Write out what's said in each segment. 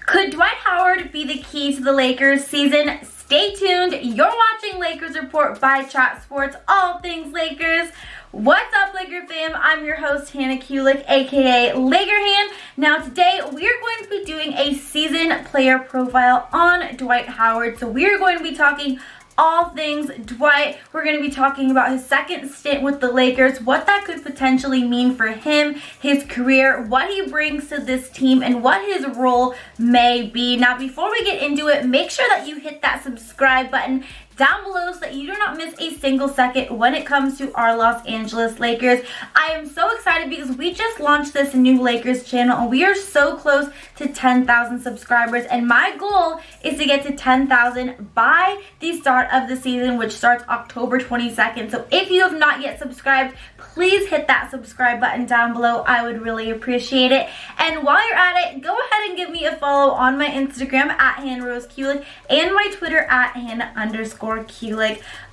Could Dwight Howard be the key to the Lakers season? Stay tuned. You're watching Lakers Report by Chat Sports, all things Lakers. What's up, Laker fam? I'm your host, Hannah Kulik, aka Laker Han. Now today, we are going to be doing a season player profile on Dwight Howard. So we are going to be talking all things Dwight. We're going to be talking about his second stint with the Lakers, what that could potentially mean for him, his career, what he brings to this team, and what his role may be. Now, before we get into it, make sure that you hit that subscribe button down below so that you do not miss a single second when it comes to our Los Angeles Lakers. I am so excited because we just launched this new Lakers channel and we are so close to 10,000 subscribers, and my goal is to get to 10,000 by the start of the season, which starts October 22nd. So if you have not yet subscribed, please hit that subscribe button down below. I would really appreciate it. And while you're at it, go ahead and give me a follow on my Instagram at HannahRoseKulik and my Twitter at Hannah_Kulik.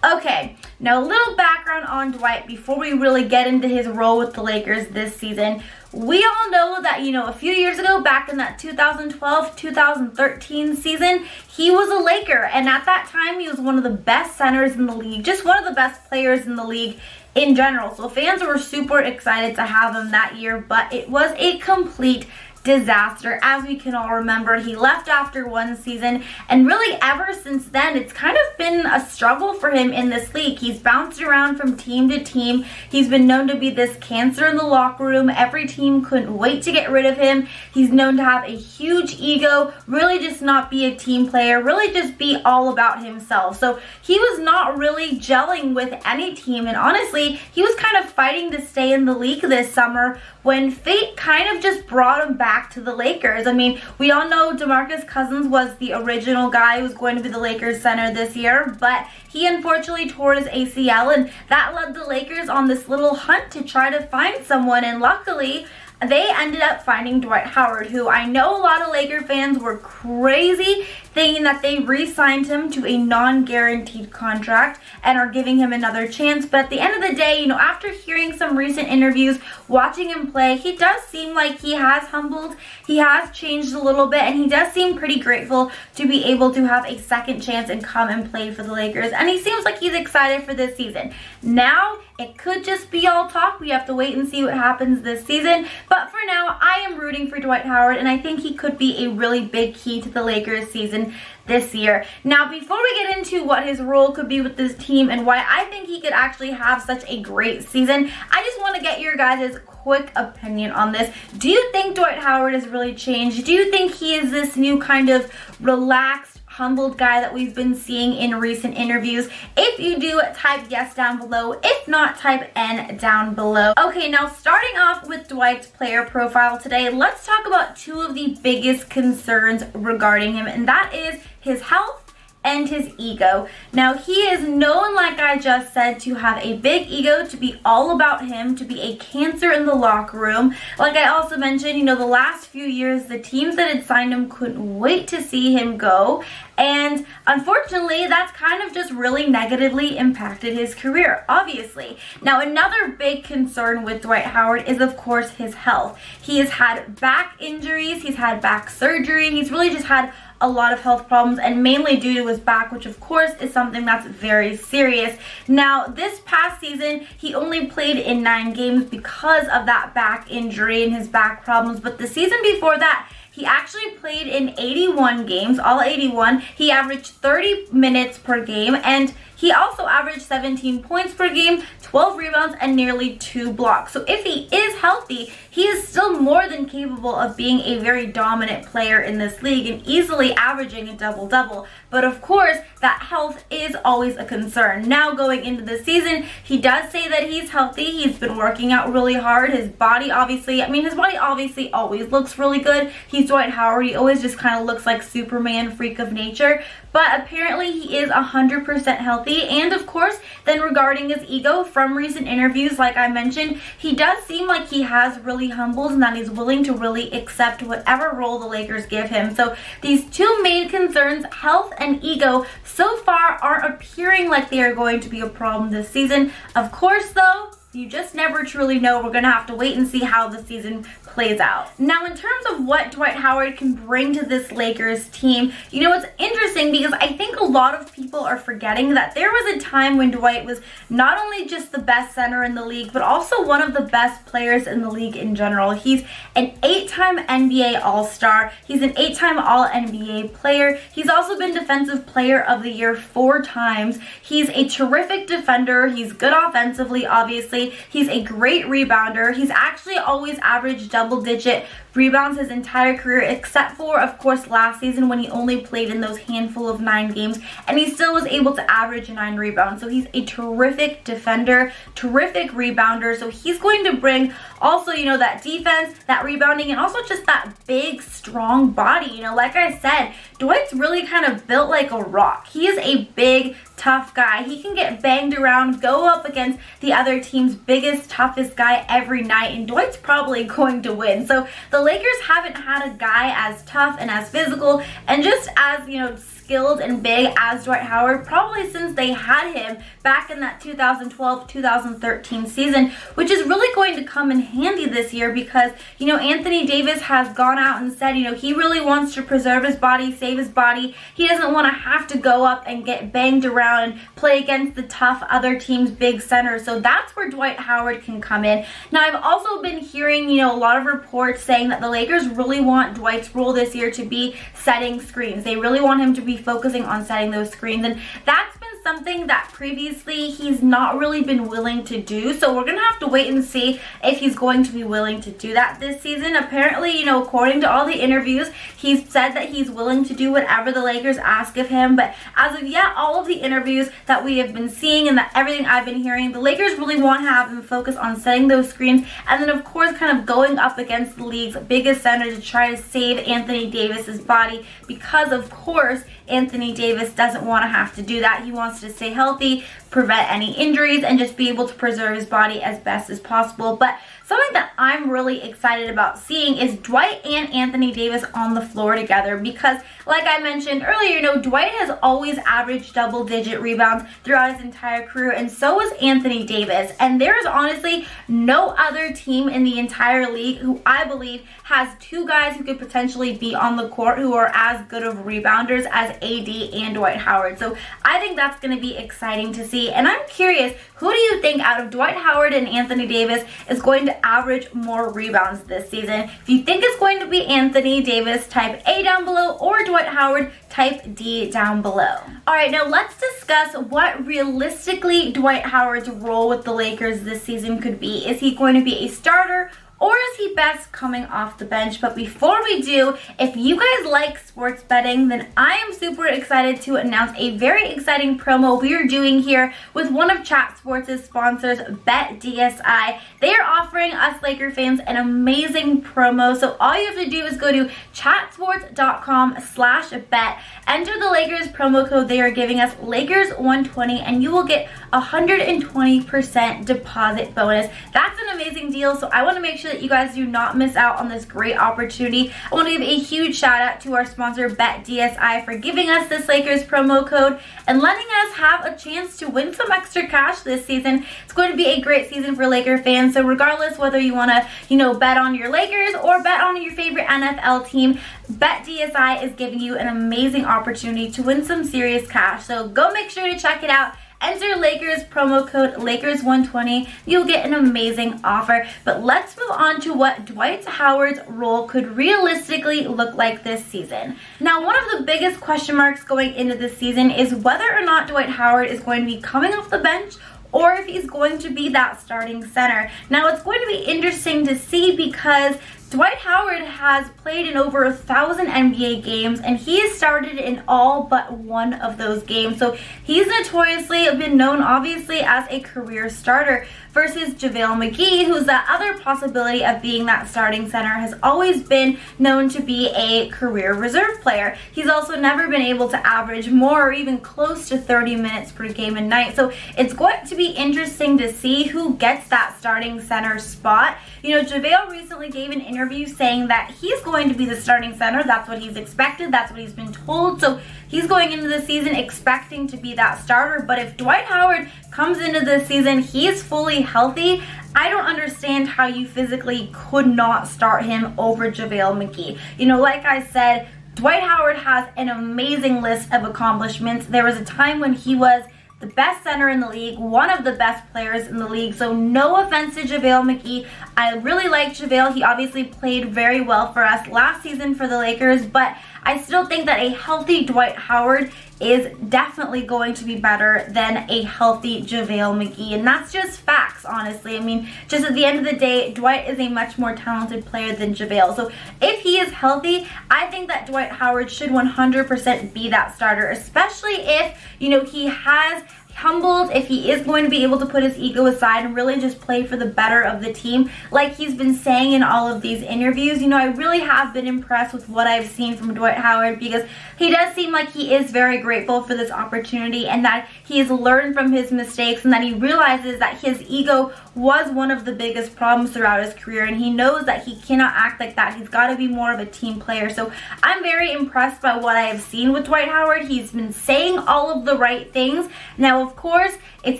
Okay, now a little background on Dwight before we really get into his role with the Lakers this season. We all know that, a few years ago, back in that 2012-2013 season, he was a Laker. And at that time, he was one of the best centers in the league, just one of the best players in the league in general. So fans were super excited to have him that year, but it was a complete disaster. As we can all remember, he left after one season, and really ever since then, it's kind of been a struggle for him in this league. He's bounced around from team to team. He's been known to be this cancer in the locker room. Every team couldn't wait to get rid of him. He's known to have a huge ego, really just not be a team player, really just be all about himself. So he was not really gelling with any team, and honestly, he was kind of fighting to stay in the league this summer when fate kind of just brought him back to the Lakers. I mean, we all know DeMarcus Cousins was the original guy who was going to be the Lakers center this year, but he unfortunately tore his ACL, and that led the Lakers on this little hunt to try to find someone, and luckily, they ended up finding Dwight Howard, who I know a lot of Laker fans were crazy thinking that they re-signed him to a non-guaranteed contract and are giving him another chance. But at the end of the day, after hearing some recent interviews, watching him play, he does seem like he has humbled, he has changed a little bit, and he does seem pretty grateful to be able to have a second chance and come and play for the Lakers. And he seems like he's excited for this season. Now, it could just be all talk. We have to wait and see what happens this season. But for now, I am rooting for Dwight Howard, and I think he could be a really big key to the Lakers season this year. Now, before we get into what his role could be with this team and why I think he could actually have such a great season, I just want to get your guys' quick opinion on this. Do you think Dwight Howard has really changed? Do you think he is this new kind of relaxed, humbled guy that we've been seeing in recent interviews? If you do, type yes down below. If not, type N down below. Okay, now starting off with Dwight's player profile today, let's talk about two of the biggest concerns regarding him, and that is his health and his ego. Now, he is known, like I just said, to have a big ego, to be all about him, to be a cancer in the locker room. Like I also mentioned, the last few years, the teams that had signed him couldn't wait to see him go. And unfortunately, that's kind of just really negatively impacted his career, obviously. Now, another big concern with Dwight Howard is, of course, his health. He has had back injuries, he's had back surgery, he's really just had a lot of health problems, and mainly due to his back, which of course is something that's very serious. Now, this past season, he only played in 9 games because of that back injury and his back problems, but the season before that, he actually played in 81 games, all 81. He averaged 30 minutes per game, and he also averaged 17 points per game, 12 rebounds, and nearly 2 blocks. So if he is healthy, he is still more than capable of being a very dominant player in this league and easily averaging a double-double. But of course, that health is always a concern. Now going into the season, he does say that he's healthy. He's been working out really hard. His body obviously always looks really good. He's Dwight Howard. He always just kind of looks like Superman, freak of nature. But apparently he is 100% healthy. And of course, then regarding his ego, from recent interviews, like I mentioned, he does seem like he has really humbled and that he's willing to really accept whatever role the Lakers give him. So these two main concerns, health and ego, so far aren't appearing like they are going to be a problem this season. Of course, though, You just never truly know. We're going to have to wait and see how the season plays out. Now, in terms of what Dwight Howard can bring to this Lakers team, you know, it's interesting because I think a lot of people are forgetting that there was a time when Dwight was not only just the best center in the league, but also one of the best players in the league in general. He's an 8-time NBA All-Star. He's an 8-time All-NBA player. He's also been Defensive Player of the Year 4 times. He's a terrific defender. He's good offensively, obviously. He's a great rebounder. He's actually always averaged double-digit rebounds his entire career, except for, of course, last season when he only played in those handful of 9 games, and he still was able to average 9 rebounds. So he's a terrific defender, terrific rebounder. So he's going to bring also, you know, that defense, that rebounding, and also just that big, strong body. You know, like I said, Dwight's really kind of built like a rock. He is a big, tough guy. He can get banged around, go up against the other team's biggest, toughest guy every night, and Dwight's probably going to win. So the Lakers haven't had a guy as tough and as physical and just as, you know, skilled and big as Dwight Howard probably since they had him back in that 2012-2013 season, which is really going to come in handy this year because, you know, Anthony Davis has gone out and said, you know, he really wants to preserve his body, save his body. He doesn't want to have to go up and get banged around and play against the tough other team's big center. So that's where Dwight Howard can come in. Now, I've also been hearing, you know, a lot of reports saying that the Lakers really want Dwight's role this year to be setting screens. They really want him to be focusing on setting those screens, and that's been something that previously he's not really been willing to do. So we're gonna have to wait and see if he's going to be willing to do that this season. Apparently, you know, according to all the interviews, he's said that he's willing to do whatever the Lakers ask of him. But as of yet, all of the interviews that we have been seeing and that everything I've been hearing, the Lakers really want to have him focus on setting those screens and then of course kind of going up against the league's biggest center to try to save Anthony Davis's body, because of course Anthony Davis doesn't want to have to do that. He wants to stay healthy, prevent any injuries, and just be able to preserve his body as best as possible. But something that I'm really excited about seeing is Dwight and Anthony Davis on the floor together because, like I mentioned earlier, you know, Dwight has always averaged double-digit rebounds throughout his entire career, and so has Anthony Davis. And there is honestly no other team in the entire league who I believe has 2 guys who could potentially be on the court who are as good of rebounders as AD and Dwight Howard. So I think that's going to be exciting to see. And I'm curious, who do you think out of Dwight Howard and Anthony Davis is going to average more rebounds this season? If you think it's going to be Anthony Davis, type A down below, or Dwight Howard, type D down below. All right, now let's discuss what realistically Dwight Howard's role with the Lakers this season could be. Is he going to be a starter, or is he best coming off the bench? But before we do, if you guys like sports betting, then I am super excited to announce a very exciting promo we are doing here with one of Chat Sports' sponsors, BetDSI. They are offering us Laker fans an amazing promo. So all you have to do is go to chatsports.com/bet, enter the Lakers promo code they are giving us, Lakers120, and you will get 120% deposit bonus. That's an amazing deal, so I want to make sure that you guys do not miss out on this great opportunity. I want to give a huge shout out to our sponsor BetDSI for giving us this Lakers promo code and letting us have a chance to win some extra cash this season. It's going to be a great season for Laker fans, so regardless whether you want to, you know, bet on your Lakers or bet on your favorite NFL team, BetDSI is giving you an amazing opportunity to win some serious cash. So go make sure to check it out. Enter Lakers promo code Lakers120. You'll get an amazing offer. But let's move on to what Dwight Howard's role could realistically look like this season. Now, one of the biggest question marks going into this season is whether or not Dwight Howard is going to be coming off the bench or if he's going to be that starting center. Now, it's going to be interesting to see because Dwight Howard has played in over 1,000 NBA games, and he has started in all but one of those games. So he's notoriously been known, obviously, as a career starter, versus JaVale McGee, who's that other possibility of being that starting center, has always been known to be a career reserve player. He's also never been able to average more or even close to 30 minutes per game and night. So it's going to be interesting to see who gets that starting center spot. You know, JaVale recently gave an interview saying that he's going to be the starting center. That's what he's expected. That's what he's been told. So he's going into the season expecting to be that starter. But if Dwight Howard comes into the season, he is fully healthy, I don't understand how you physically could not start him over JaVale McGee. You know, like I said, Dwight Howard has an amazing list of accomplishments. There was a time when he was the best center in the league, one of the best players in the league, so no offense to JaVale McGee. I really like JaVale. He obviously played very well for us last season for the Lakers, but I still think that a healthy Dwight Howard is definitely going to be better than a healthy JaVale McGee, and that's just facts, honestly. I mean, just at the end of the day, Dwight is a much more talented player than JaVale, so if he is healthy, I think that Dwight Howard should 100% be that starter, especially if, you know, he has humbled, if he is going to be able to put his ego aside and really just play for the better of the team, like he's been saying in all of these interviews. You know, I really have been impressed with what I've seen from Dwight Howard, because he does seem like he is very grateful for this opportunity and that he has learned from his mistakes and that he realizes that his ego was one of the biggest problems throughout his career, and he knows that he cannot act like that. He's got to be more of a team player. So I'm very impressed by what I have seen with Dwight Howard. He's been saying all of the right things. Now, of course, it's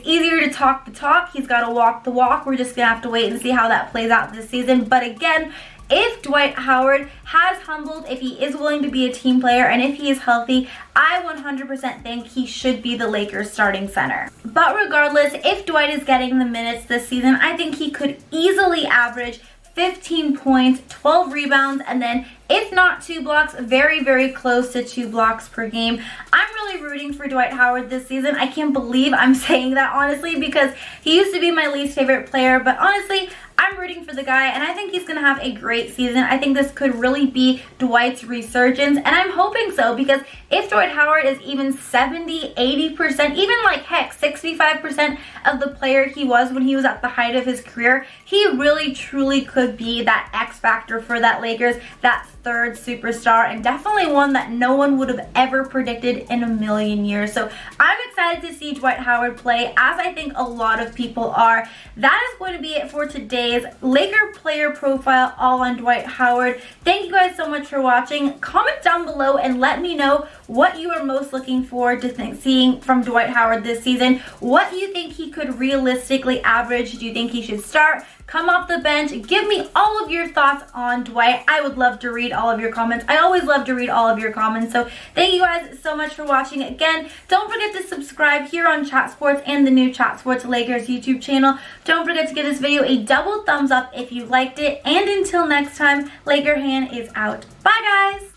easier to talk the talk. He's got to walk the walk. We're just going to have to wait and see how that plays out this season. But again, if Dwight Howard has humbled, if he is willing to be a team player, and if he is healthy, I 100% think he should be the Lakers starting center. But regardless, if Dwight is getting the minutes this season, I think he could easily average 15 points, 12 rebounds, and then if not 2 blocks, very, very close to 2 blocks per game. I'm really rooting for Dwight Howard this season. I can't believe I'm saying that, honestly, because he used to be my least favorite player, but honestly, I'm rooting for the guy, and I think he's going to have a great season. I think this could really be Dwight's resurgence, and I'm hoping so, because if Dwight Howard is even 70, 80%, even like heck, 65% of the player he was when he was at the height of his career, he really truly could be that X factor for that Lakers, that third superstar, and definitely one that no one would have ever predicted in a million years. So I'm excited to see Dwight Howard play, as I think a lot of people are. That is going to be it for today's Laker player profile all on Dwight Howard. Thank you guys so much for watching. Comment down below and let me know what you are most looking forward to seeing from Dwight Howard this season. What do you think he could realistically average? Do you think he should start, come off the bench? Give me all of your thoughts on Dwight. I would love to read all of your comments. I always love to read all of your comments. So thank you guys so much for watching. Again, don't forget to subscribe here on Chat Sports and the new Chat Sports Lakers YouTube channel. Don't forget to give this video a double thumbs up if you liked it. And until next time, Laker Han is out. Bye guys!